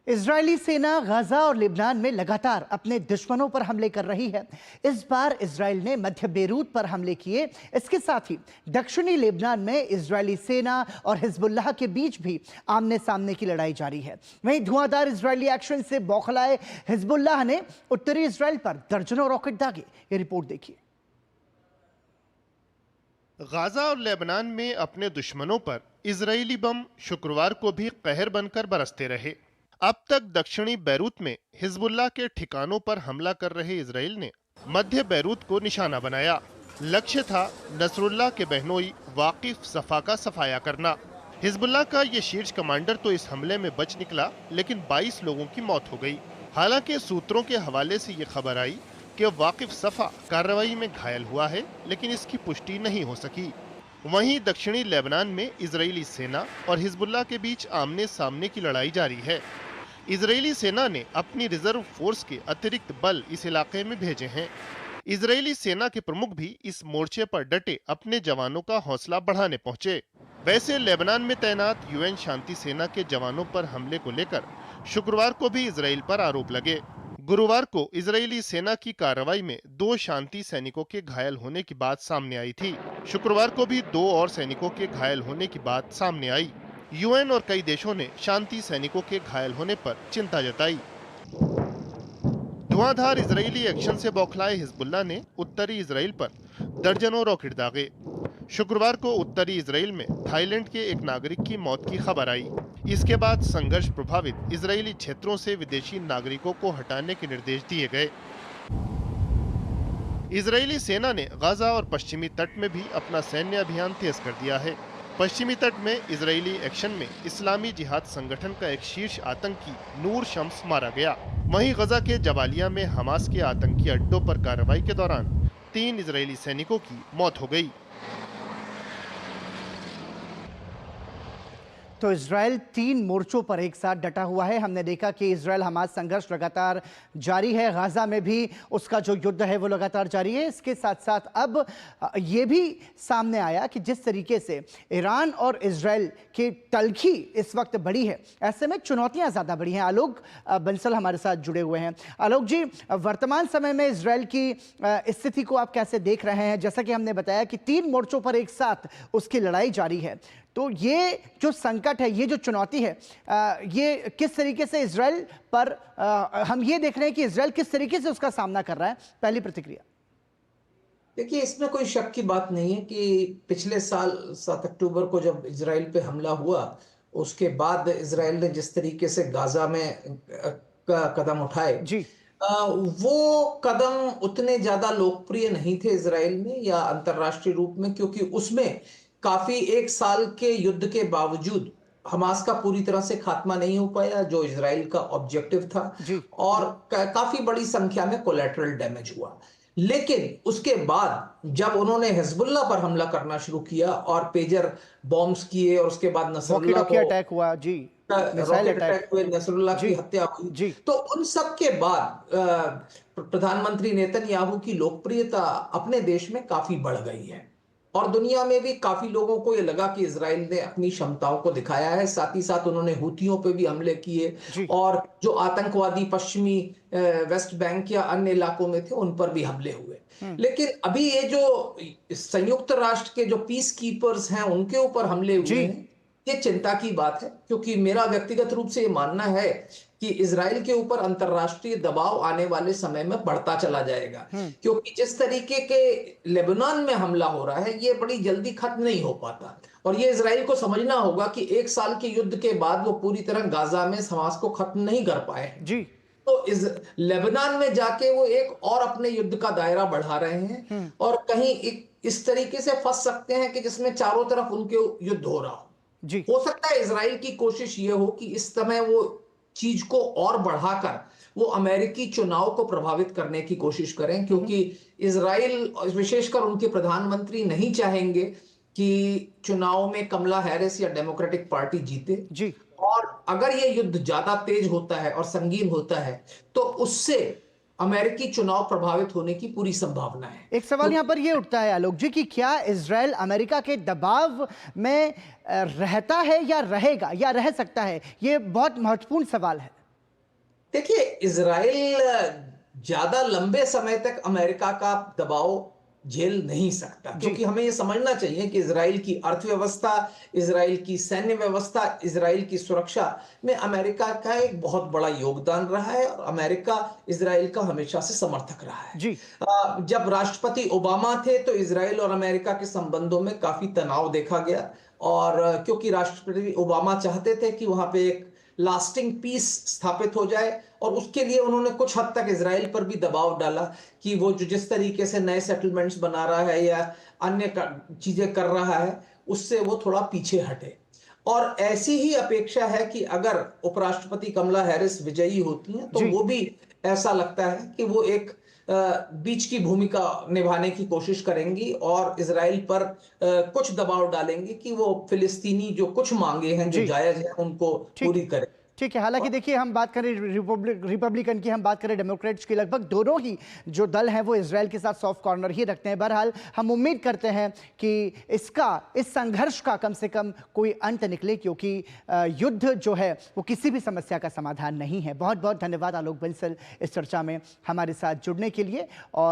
Israeli सेना Gaza और Lebanon में लगातार अपने दुश्मनों पर हमले कर रही है। इस बार इजरायल ने मध्य बेरूत पर हमले किए। इसके साथ ही दक्षिणी लेबनान में इजरायली सेना और हिजबुल्लाह के बीच भी आमने सामने की लड़ाई जारी है। वहीं धुआंधार इजरायली एक्शन से बौखलाए हिजबुल्लाह ने उत्तरी इजरायल पर दर्जनों रॉकेट दागे। ये रिपोर्ट देखिए। गाजा और लेबनान में अपने दुश्मनों पर इजरायली बम शुक्रवार को भी कहर बनकर बरसते रहे। अब तक दक्षिणी बैरूत में हिजबुल्लाह के ठिकानों पर हमला कर रहे इजराइल ने मध्य बैरूत को निशाना बनाया। लक्ष्य था नसरुल्लाह के बहनोई वाकिफ सफा का सफाया करना। हिजबुल्लाह का ये शीर्ष कमांडर तो इस हमले में बच निकला, लेकिन 22 लोगों की मौत हो गई। हालांकि सूत्रों के हवाले से ये खबर आई कि वाकिफ सफा कार्रवाई में घायल हुआ है, लेकिन इसकी पुष्टि नहीं हो सकी। वहीं दक्षिणी लेबनान में इजरायली सेना और हिजबुल्लाह के बीच आमने सामने की लड़ाई जारी है। इजरायली सेना ने अपनी रिजर्व फोर्स के अतिरिक्त बल इस इलाके में भेजे हैं। इजरायली सेना के प्रमुख भी इस मोर्चे पर डटे अपने जवानों का हौसला बढ़ाने पहुंचे। वैसे लेबनान में तैनात यूएन शांति सेना के जवानों पर हमले को लेकर शुक्रवार को भी इजराइल पर आरोप लगे। गुरुवार को इजरायली सेना की कार्रवाई में 2 शांति सैनिकों के घायल होने की बात सामने आई थी। शुक्रवार को भी 2 और सैनिकों के घायल होने की बात सामने आई। यूएन और कई देशों ने शांति सैनिकों के घायल होने पर चिंता जताई। धुआंधार इजरायली एक्शन से बौखलाए हिजबुल्लाह ने उत्तरी इजराइल पर दर्जनों रॉकेट दागे। शुक्रवार को उत्तरी इजराइल में थाईलैंड के एक नागरिक की मौत की खबर आई। इसके बाद संघर्ष प्रभावित इजरायली क्षेत्रों से विदेशी नागरिकों को हटाने के निर्देश दिए गए। इजरायली सेना ने गाजा और पश्चिमी तट में भी अपना सैन्य अभियान तेज कर दिया है। पश्चिमी तट में इजरायली एक्शन में इस्लामी जिहाद संगठन का एक शीर्ष आतंकी नूर शम्स मारा गया। वहीं गजा के जबालिया में हमास के आतंकी अड्डों पर कार्रवाई के दौरान 3 इजरायली सैनिकों की मौत हो गई। तो इजरायल 3 मोर्चों पर एक साथ डटा हुआ है। हमने देखा कि इजरायल हमास संघर्ष लगातार जारी है। गाजा में भी उसका जो युद्ध है वो लगातार जारी है। इसके साथ साथ अब ये भी सामने आया कि जिस तरीके से ईरान और इजरायल की तल्खी इस वक्त बढ़ी है, ऐसे में चुनौतियां ज़्यादा बढ़ी हैं। आलोक बंसल हमारे साथ जुड़े हुए हैं। आलोक जी, वर्तमान समय में इजरायल की स्थिति को आप कैसे देख रहे हैं? जैसा कि हमने बताया कि 3 मोर्चों पर एक साथ उसकी लड़ाई जारी है, तो ये जो संकट है, ये जो चुनौती है, ये किस तरीके से इजरायल पर हम ये देख रहे हैं कि इजरायल किस तरीके से उसका सामना कर रहा है? पहली प्रतिक्रिया। देखिए, इसमें कोई शक की बात नहीं है कि पिछले साल 7 अक्टूबर को जब इजराइल पे हमला हुआ, उसके बाद इजराइल ने जिस तरीके से गाजा में कदम उठाए जी, वो कदम उतने ज्यादा लोकप्रिय नहीं थे इजराइल में या अंतरराष्ट्रीय रूप में, क्योंकि उसमें काफी 1 साल के युद्ध के बावजूद हमास का पूरी तरह से खात्मा नहीं हो पाया, जो इजराइल का ऑब्जेक्टिव था। जी, और काफी बड़ी संख्या में कोलैटरल डैमेज हुआ। लेकिन उसके बाद जब उन्होंने हिजबुल्लाह पर हमला करना शुरू किया और पेजर बॉम्ब्स किए और उसके बाद नसरुल्लाह को अटैक हुआ, जी, रॉकेट अटैक हुए, नसरुल्लाह की हत्या हुई, जी, तो उन सब के बाद प्रधानमंत्री नेतन्याहू की लोकप्रियता अपने देश में काफी बढ़ गई है और दुनिया में भी काफी लोगों को ये लगा कि इजराइल ने अपनी क्षमताओं को दिखाया है। साथ ही साथ उन्होंने हूथियों पे भी हमले किए और जो आतंकवादी पश्चिमी वेस्ट बैंक या अन्य इलाकों में थे उन पर भी हमले हुए। लेकिन अभी ये जो संयुक्त राष्ट्र के जो पीस कीपर्स हैं उनके ऊपर हमले हुए हैं, ये चिंता की बात है, क्योंकि मेरा व्यक्तिगत रूप से ये मानना है कि इजराइल के ऊपर अंतरराष्ट्रीय दबाव आने वाले समय में बढ़ता चला जाएगा, क्योंकि जिस तरीके के लेबनान में हमला हो रहा है ये बड़ी जल्दी खत्म नहीं हो पाता और ये इजराइल को समझना होगा कि 1 साल के युद्ध के बाद वो पूरी तरह गाजा में हमास को खत्म नहीं कर पाए जी। तो इस लेबनान में जाके वो एक और अपने युद्ध का दायरा बढ़ा रहे हैं और कहीं इस तरीके से फंस सकते हैं कि जिसमें चारों तरफ उनके युद्ध हो रहा हो। जी, हो सकता है इजराइल की कोशिश ये हो कि इस समय वो चीज को और बढ़ाकर वो अमेरिकी चुनाव को प्रभावित करने की कोशिश करें, क्योंकि इजराइल विशेषकर उनके प्रधानमंत्री नहीं चाहेंगे कि चुनाव में कमला हैरिस या डेमोक्रेटिक पार्टी जीते। जी, और अगर ये युद्ध ज्यादा तेज होता है और संगीन होता है तो उससे अमेरिकी चुनाव प्रभावित होने की पूरी संभावना है। एक सवाल यहाँ पर ये उठता है आलोक जी कि क्या इजरायल अमेरिका के दबाव में रहता है या रहेगा या रह सकता है? ये बहुत महत्वपूर्ण सवाल है। देखिए, इजराइल ज्यादा लंबे समय तक अमेरिका का दबाव झेल नहीं सकता, जी। क्योंकि हमें यह समझना चाहिए कि इजराइल की अर्थव्यवस्था, इजराइल की सैन्य व्यवस्था, इजराइल की सुरक्षा में अमेरिका का एक बहुत बड़ा योगदान रहा है और अमेरिका इजराइल का हमेशा से समर्थक रहा है। जी। जब राष्ट्रपति ओबामा थे तो इजराइल और अमेरिका के संबंधों में काफी तनाव देखा गया, और क्योंकि राष्ट्रपति ओबामा चाहते थे कि वहां पे एक लास्टिंग पीस स्थापित हो जाए, और उसके लिए उन्होंने कुछ हद तक इजराइल पर भी दबाव डाला कि वो जो जिस तरीके से नए सेटलमेंट्स बना रहा है या अन्य चीजें कर रहा है, उससे वो थोड़ा पीछे हटे। और ऐसी ही अपेक्षा है कि अगर उपराष्ट्रपति कमला हैरिस विजयी होती हैं तो जी। वो भी, ऐसा लगता है कि वो एक बीच की भूमिका निभाने की कोशिश करेंगी और इजराइल पर कुछ दबाव डालेंगी कि वो फिलिस्तीनी जो कुछ मांगे हैं जो जी। जायज है उनको ठीक पूरी करे। ठीक है। हालांकि और देखिए, हम बात करें रिपब्लिकन की, हम बात करें डेमोक्रेट्स की, लगभग दोनों ही जो दल हैं वो इजराइल के साथ सॉफ्ट कॉर्नर ही रखते हैं। बहरहाल हम उम्मीद करते हैं कि इस संघर्ष का कम से कम कोई अंत निकले, क्योंकि युद्ध जो है वो किसी भी समस्या का समाधान नहीं है। बहुत बहुत धन्यवाद आलोक बंसल इस चर्चा में हमारे साथ जुड़ने के लिए। और